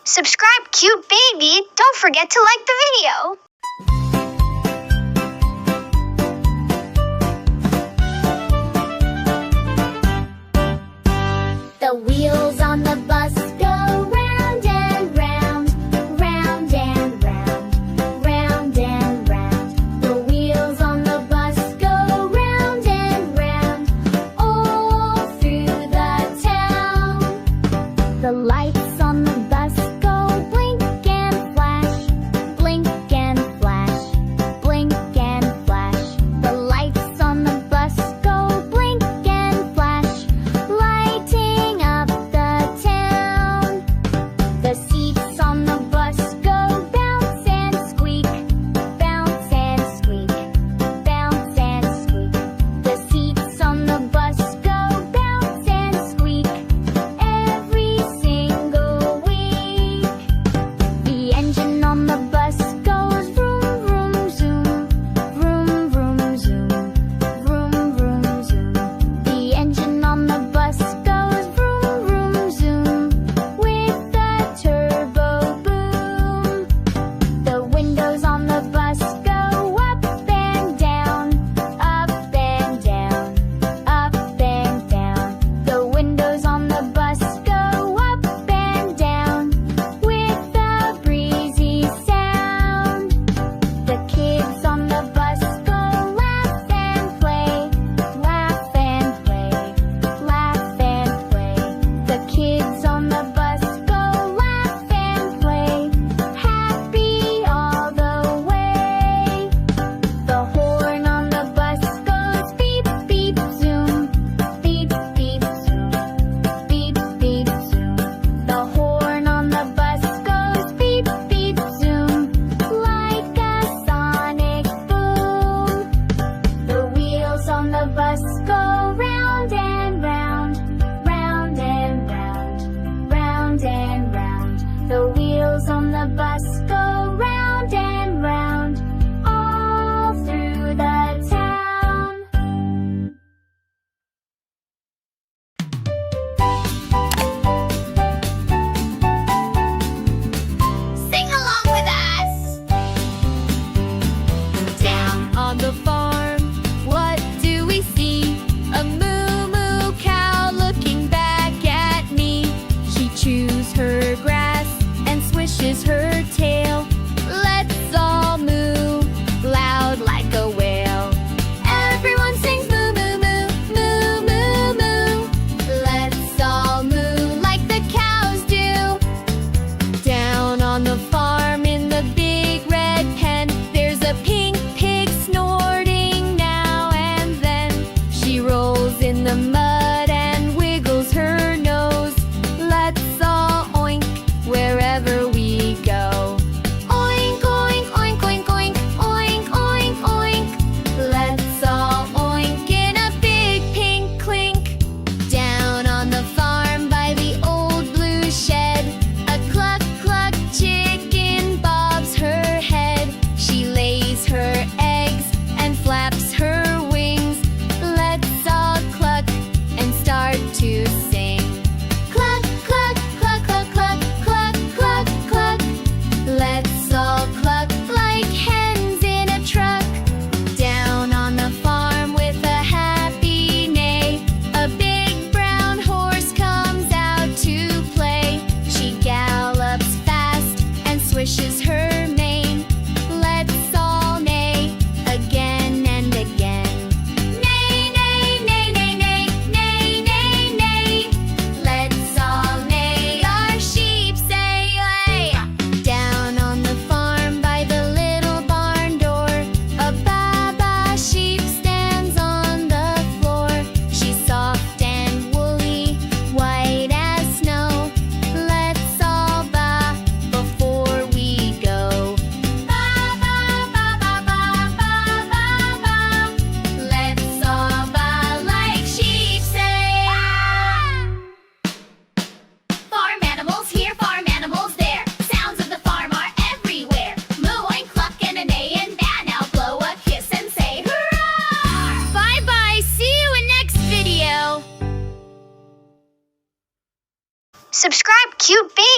Subscribe, cute baby. Don't forget to like the video. The wheels on the bus go round and round, round and round, round and round. The wheels on the bus go round and round, all through the town. The lights on the bus go blink and flash, blink and flash, blink and flash. The lights on the bus go blink and flash, lighting up the town. The seats on the bus go bounce and squeak, bounce and squeak, bounce and squeak. The seats on the bus go bounce and squeak every single week. The engine on the bus goes vroom vroom zoom, vroom vroom zoom, vroom vroom zoom. The engine on the bus goes vroom vroom zoom with the turbo boom. The windows on the bus go up and down, up and down, up and down. The windows on the bus go up and down with a breezy sound. The kids on the bus go laugh and play, laugh and play, laugh and play. The kids on the bus go laugh and play, happy all the way. The horn on the bus goes beep beep zoom, beep beep zoom, beep beep zoom. The horn on the bus goes beep beep zoom, like a sonic boom. The wheels on the bus go round and round, round and round, round and round. The wheels on the bus go round and round, all through the town. Sing along with us! Down on the farm, what do we see? A moo-moo cow looking back at me. She chews her grass and swishes her tail.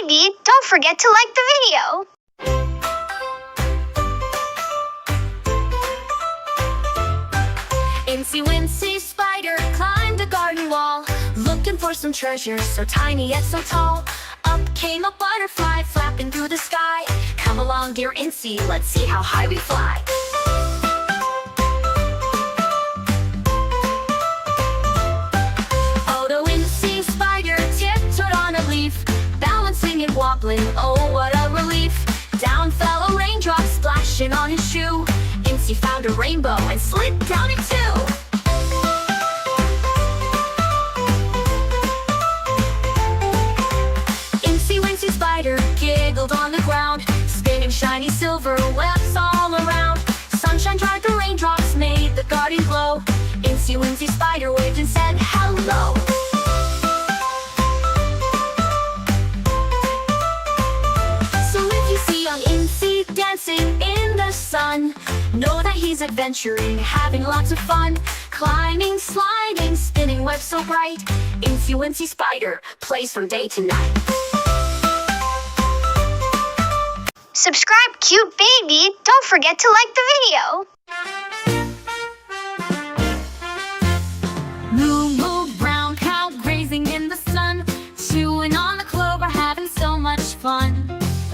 baby, don't forget to like the video. Incy Wincy Spider climbed a garden wall, looking for some treasure so tiny yet so tall. Up came a butterfly flapping through the sky. Come along, dear Incy, let's see how high we fly. Oh, the Incy Spider tiptoed on a leaf, balancing and wobbling, oh what a relief. Down fell a raindrop splashing on his shoe. Incy found a rainbow and slid down it too. Incy Wincy Spider giggled on the ground, spinning shiny silver webs all around. Sunshine dried the raindrops, made the garden glow. Incy Wincy Spider waved and said hello. So if you see young Incy dancing in the sun, know that he's adventuring, having lots of fun. Climbing, sliding, spinning webs so bright. Incy Wincy Spider plays from day to night. Subscribe, cute baby. Don't forget to like the video. Moo moo, brown cow grazing in the sun, chewing on the clover, having so much fun.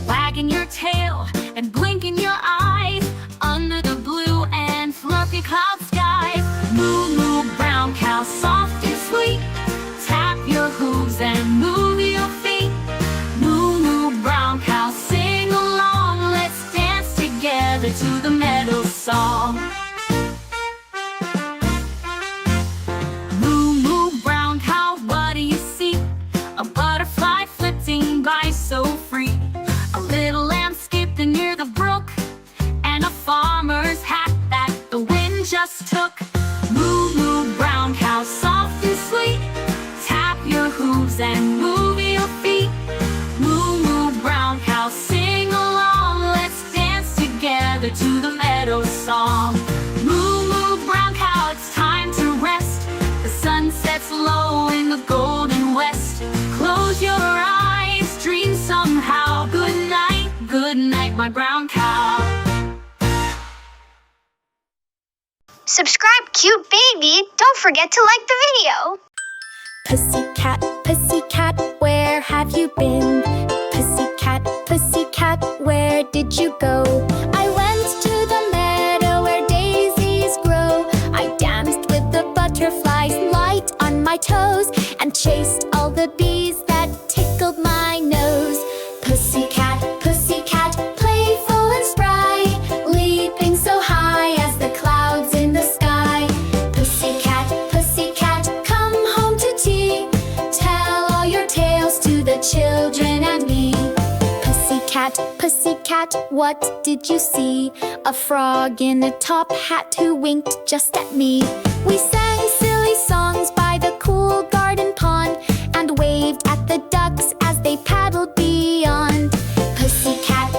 Wagging your tail and blinking your eyes under the blue and fluffy cloud skies. Moo moo, brown cow, soft and sweet, tap your hooves and move your feet. Moo moo, brown cow, sing along, let's dance together to the meadow song. Moo moo, brown cow, what do you see? A butterfly flitting by so free. A little lamb skipping near the brook, and a farmer's hat that the wind just took. Moo moo, brown cow, soft and sweet, tap your hooves and move your feet. Moo moo, brown cow, sing along, let's dance together to the meadow song. Moo moo, brown cow, it's time to rest. The sun sets low in the golden west. Close your eyes, dream somehow. Good night, my brown cow. Subscribe, cute baby. Don't forget to like the video. Pussycat, where have you been? Pussycat, where did you go? I went to the meadow where daisies grow. I danced with the butterflies, light on my toes, and chased all the bees that tickled my nose. Pussycat, playful and spry, leaping so high as the clouds in the sky. Pussycat, come home to tea. Tell all your tales to the children and me. Pussycat, what did you see? A frog in a top hat who winked just at me. We sang silly songs by the cool garden pond, and waved at the ducks as they paddled beyond. Pussycat,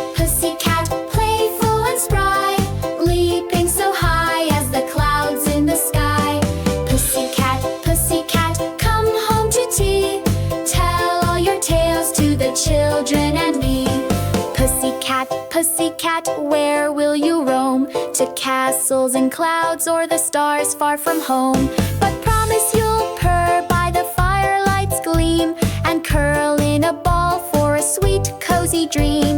playful and spry, leaping so high as the clouds in the sky. Pussycat, come home to tea. Tell all your tales to the children and me. Pussycat, where will you roam? To castles and clouds or the stars far from home? But promise you'll purr by the firelight's gleam, and curl in a ball for a sweet cozy dream.